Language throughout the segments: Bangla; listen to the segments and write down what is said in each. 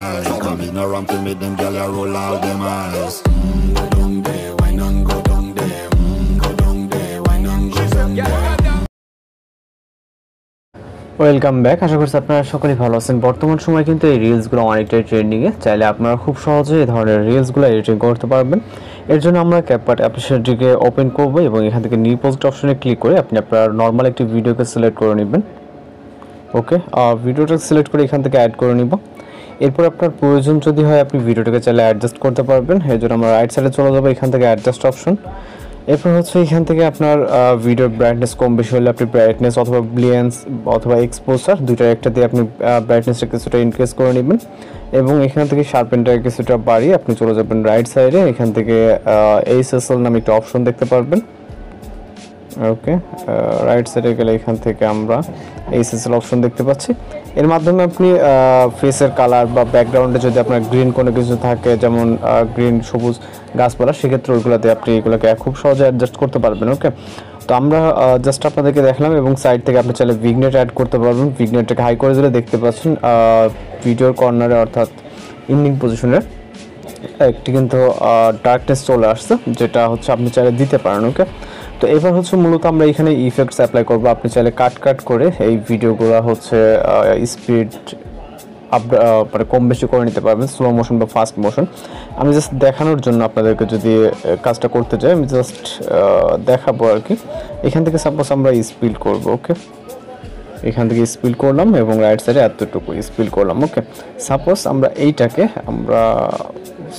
Come ignorant to meet them, girl, you roll out them eyes. Go down there, wine and go down there. Go down there, wine and go down there. Welcome back. আশা করছি আপনারা সকলেই ভালো আছেন। বর্তমান সময় কিন্তু এই রিলসগুলো অনেকটাই ট্রেন্ডিংয়ে, চাইলে আপনারা খুব সহজে এই ধরনের রিলসগুলো এডিটিং করতে পারবেন। এর জন্য আমরা ক্যাপকাট অ্যাপ্লিকেশনটিকে ওপেন করব এবং এখান থেকে নিউ প্রজেক্ট অপশনে ক্লিক করে আপনি আপনার নর্মাল একটি ভিডিওকে সিলেক্ট করে নেবেন। ওকে, ভিডিওটা সিলেক্ট করে এখান থেকে অ্যাড করে নিব। এরপর আপনার প্রয়োজন যদি হয় আপনি ভিডিওটাকে চাইলে অ্যাডজাস্ট করতে পারবেন। এর জন্য আমরা রাইট সাইডে চলে যাবো, এখান থেকে অ্যাডজাস্ট অপশন। এরপর হচ্ছে এখান থেকে আপনার ভিডিওর ব্রাইটনেস কম বেশি হলে আপনি ব্রাইটনেস অথবা ব্লিয়েন্স অথবা এক্সপোজার দুইটার একটা দিয়ে আপনি ব্রাইটনেসটা কিছুটা ইনক্রিজ করে নেবেন এবং এখান থেকে শার্পেনটা কিছুটা বাড়িয়ে আপনি চলে যাবেন রাইট সাইডে। এখান থেকে এইচএসএল নামে একটা অপশন দেখতে পারবেন। ওকে, রাইট সাইডে গেলে এখান থেকে আমরা এইচএসএল অপশন দেখতে পাচ্ছি। এর মাধ্যমে আপনি ফেসের কালার বা ব্যাকগ্রাউন্ডে যদি আপনার গ্রিন কোনো কিছু থাকে, যেমন গ্রিন সবুজ গাছপালা, সেক্ষেত্রে ওইগুলোতে আপনি এগুলোকে খুব সহজে অ্যাডজাস্ট করতে পারবেন। ওকে, তো আমরা জাস্ট আপনাদেরকে দেখলাম এবং সাইড থেকে আপনি চাইলে ভিগনেট অ্যাড করতে পারবেন। ভিগনেটটাকে হাই করে দিলে দেখতে পাচ্ছেন ভিডিওর কর্নারে অর্থাৎ ইন্ডিং পজিশনের একটি কিন্তু ডার্কনেস চলে আসছে, যেটা হচ্ছে আপনি চাইলে দিতে পারেন। ওকে, তো এবার হচ্ছে মূলত আমরা এখানে ইফেক্টস অ্যাপ্লাই করব। আপনি চাইলে কাট করে এই ভিডিওগুলো হচ্ছে স্পিড মানে কম বেশি করে নিতে পারবেন, স্লো মোশন বা ফাস্ট মোশন। আমি জাস্ট দেখানোর জন্য আপনাদেরকে যদি কাজটা করতে চাই, আমি জাস্ট দেখাবো আর কি। এখান থেকে সাপোজ আমরা স্পিড করব। ওকে, এখান থেকে স্পিড করলাম এবং রাইট সাইডে এতটুকু স্পিড করলাম। ওকে, সাপোজ আমরা এইটাকে আমরা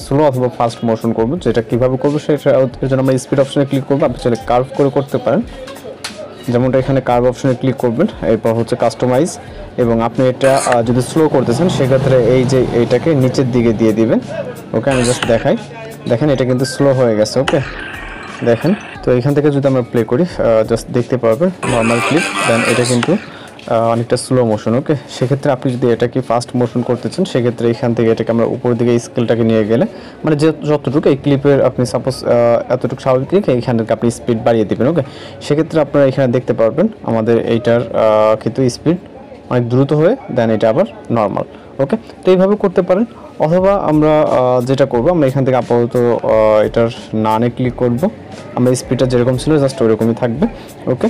স্লো অথবা ফাস্ট মোশন করব। যেটা কীভাবে করবো সেটা এর জন্য আমরা স্পিড অপশনে ক্লিক করবো। আপনি চাইলে কার্ভ করে করতে পারেন, যেমনটা এখানে কার্ভ অপশনে ক্লিক করবেন। এরপর হচ্ছে কাস্টমাইজ, এবং আপনি এটা যদি স্লো করতেছেন সেক্ষেত্রে এই যে এইটাকে নিচের দিকে দিয়ে দিবেন। ওকে, আমি জাস্ট দেখাই, দেখেন এটা কিন্তু স্লো হয়ে গেছে। ওকে, দেখেন, তো এখান থেকে যদি আমরা প্লে করি জাস্ট দেখতে পারবেন নর্মাল ক্লিপ, দেন এটা কিন্তু অনেকটা স্লো মোশন। ওকে, সেক্ষেত্রে আপনি যদি এটাকে ফাস্ট মোশন করতে চান সেক্ষেত্রে এখান থেকে এটাকে আমরা উপর দিকে স্কেলটাকে নিয়ে গেলে মানে যে যতটুকু এই ক্লিপের আপনি সাপোজ এতটুকু স্বাভাবিক রেখে এখান থেকে আপনি স্পিড বাড়িয়ে দেবেন। ওকে, সেক্ষেত্রে আপনারা এখানে দেখতে পারবেন আমাদের এইটার কিন্তু স্পিড অনেক দ্রুত হয়ে দেন এটা আবার নর্মাল। ওকে, তো এইভাবে করতে পারেন। অথবা আমরা যেটা করব, আমরা এখান থেকে আপাতত এটার নানে ক্লিক করব। আমরা স্পিডটা যেরকম ছিল জাস্ট ওইরকমই থাকবে। ওকে,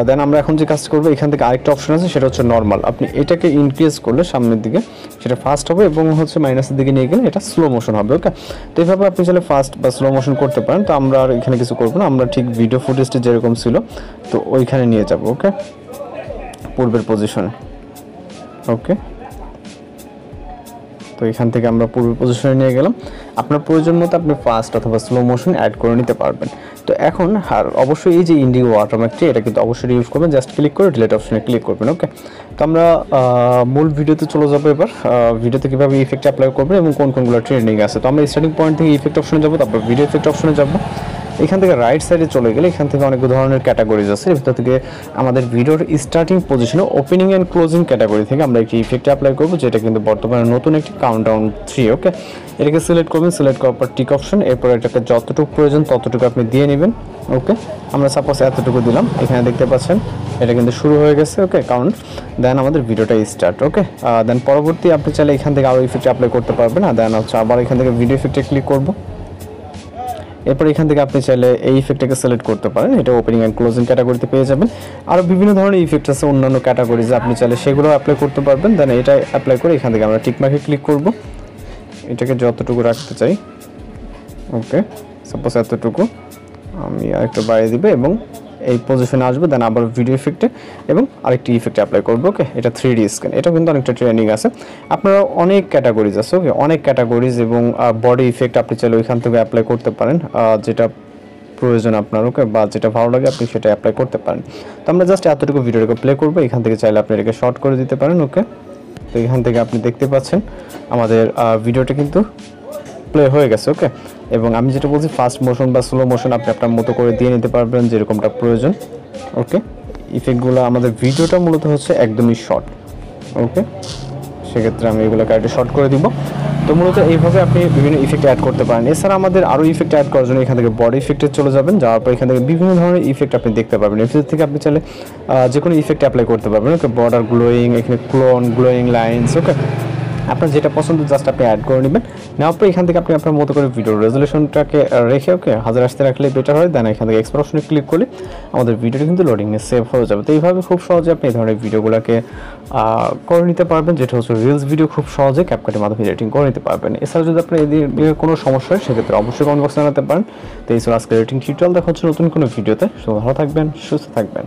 দেন আমরা এখন যে কাজ করবো, এখান থেকে আরেকটা অপশন আছে, সেটা হচ্ছে নর্মাল। আপনি এটাকে ইনক্রিজ করলে সামনের দিকে সেটা ফাস্ট হবে এবং হচ্ছে মাইনাসের দিকে নিয়ে গেলে এটা স্লো মোশন হবে। ওকে, তো এইভাবে আপনি চাইলে ফাস্ট বা স্লো মোশন করতে পারেন। তো আমরা আর এখানে কিছু করবো না, আমরা ঠিক ভিডিও ফুটেজটা যেরকম ছিল তো ওইখানে নিয়ে যাব। ওকে, পূর্বের পজিশনে। ওকে, তো এখান থেকে আমরা পূর্বের পজিশনে নিয়ে গেলাম। আপনার প্রয়োজন মতো আপনি ফাস্ট অথবা স্লো মোশন অ্যাড করে নিতে পারবেন। তো এখন আর অবশ্যই এই যে ইন্ডিগো ওয়াটারমার্কটি, এটা কিন্তু অবশ্যই ইউজ করবেন। জাস্ট ক্লিক করে ডিলিট অপশনে ক্লিক করবেন। ওকে, তো আমরা মূল ভিডিওতে চলে যাবো। এবার ভিডিওতে কীভাবে ইফেক্ট অ্যাপ্লাই করবেন এবং কোন কোনগুলো ট্রেন্ডিং আছে। তো আমরা স্টার্টিং পয়েন্ট থেকে ইফেক্ট অপশনে যাবো, তারপর ভিডিও ইফেক্ট অপশনে যাবো। এখান থেকে রাইট সাইডে চলে গেলে এখান থেকে অনেক ধরনের ক্যাটাগরিজ আছে। এর ভিতর থেকে আমাদের ভিডিওর স্টার্টিং পজিশনে ওপেনিং অ্যান্ড ক্লোজিং ক্যাটাগরি থেকে আমরা একটি ইফেক্ট অ্যাপ্লাই করবো, যেটা কিন্তু বর্তমানে নতুন একটি কাউন্টডাউন 3। ওকে, এটাকে সিলেক্ট করবেন, সিলেক্ট করার পর টিক অপশন, এরপর এটাকে যতটুকু প্রয়োজন ততটুকু আপনি দিয়ে নেবেন। ওকে, আমরা সাপোজ এতটুকু দিলাম, এখানে দেখতে পাচ্ছেন এটা কিন্তু শুরু হয়ে গেছে। ওকে, কাউন্ট, দেন আমাদের ভিডিওটা স্টার্ট। ওকে, দেন পরবর্তী আপনি চাইলে এখান থেকে আরও ইফেক্ট অ্যাপ্লাই করতে পারবেন। দেন হচ্ছে আবার এখান থেকে ভিডিও ইফেক্টে ক্লিক করবো। এরপর এখান থেকে আপনি চাইলে এই ইফেক্টটাকে সিলেক্ট করতে পারেন, এটা ওপেনিং অ্যান্ড ক্লোজিং ক্যাটাগরিতে পেয়ে যাবেন। আরও বিভিন্ন ধরনের ইফেক্ট আছে অন্যান্য ক্যাটাগরিজে, আপনি চাইলে সেগুলো অ্যাপ্লাই করতে পারবেন। দেন এটা অ্যাপ্লাই করে এখান থেকে আমরা টিকমার্কে ক্লিক করব, এটাকে যতটুকু রাখতে চাই। ওকে, সাপোজ এতটুকু আমি আরেকটু বাড়িয়ে দিবে এবং এই পজিশনে আসবে। দেন আবার ভিডিও ইফেক্টে এবং আরেকটি ইফেক্ট অ্যাপ্লাই করবো। ওকে, এটা 3D স্ক্যান, এটা কিন্তু অনেকটা ট্রেনিং আছে। আপনারা অনেক ক্যাটাগরিজ আছে। ওকে, অনেক ক্যাটাগরিজ এবং বডি ইফেক্ট আপনি চাইলে ওইখান থেকে অ্যাপ্লাই করতে পারেন, যেটা প্রয়োজন আপনার। ওকে, বা যেটা ভালো লাগে আপনি সেটা অ্যাপ্লাই করতে পারেন। তো আমরা জাস্ট এতটুকু ভিডিওটাকে প্লে করবো, এখান থেকে চাইলে আপনি এটাকে শর্ট করে দিতে পারেন। ওকে, তো এখান থেকে আপনি দেখতে পাচ্ছেন আমাদের ভিডিওটা কিন্তু প্লে হয়ে গেছে। ওকে, এবং আমি যেটা বলছি ফাস্ট মোশন বা স্লো মোশন আপনি আপনার মতো করে দিয়ে নিতে পারবেন যেরকমটা প্রয়োজন। ওকে, ইফেক্টগুলো আমাদের ভিডিওটা মূলত হচ্ছে একদমই শর্ট। ওকে, সেক্ষেত্রে আমি এগুলোকে একটা শর্ট করে দিব। তো মূলত এইভাবে আপনি বিভিন্ন ইফেক্ট অ্যাড করতে পারেন। এছাড়া আমাদের আরও ইফেক্ট অ্যাড করার জন্য এখান থেকে বডি ইফেক্টে চলে যাবেন, যাওয়ার পর এখান থেকে বিভিন্ন ধরনের ইফেক্ট আপনি দেখতে পারবেন। এর থেকে আপনি চাইলে যে কোনো ইফেক্ট অ্যাপ্লাই করতে পারবেন। ওকে, বর্ডার গ্লোয়িং, এখানে ক্লোন, গ্লোয়িং লাইন্স। ওকে, আপনার যেটা পছন্দ জাস্ট আপনি অ্যাড করে নেবেন। নেওয়ার পর এখান থেকে আপনি আপনার মতো করে ভিডিও রেজলিউশনটাকে রেখে ওকে 1000 আসতে রাখলে বেটার হয়। দেন এখান থেকে এক্সপোর্ট অপশনে ক্লিক করলে আমাদের ভিডিওটি কিন্তু লোডিংয়ে সেভ হয়ে যাবে। তো এইভাবে খুব সহজে আপনি এই ধরনের ভিডিওগুলোকে করে নিতে পারবেন, যেটা হচ্ছে রিলস ভিডিও খুব সহজে ক্যাপকাটের মাধ্যমে এডিটিং করে নিতে পারবেন। এছাড়া যদি আপনার এদের কোনো সমস্যা হয় সেক্ষেত্রে অবশ্যই কমেন্ট বক্সে জানাতে পারেন। তো এই ছিল আজকে এডিটিং টিউটোরিয়াল। দেখা হচ্ছে নতুন কোনো ভিডিওতে। ভালো থাকবেন, সুস্থ থাকবেন।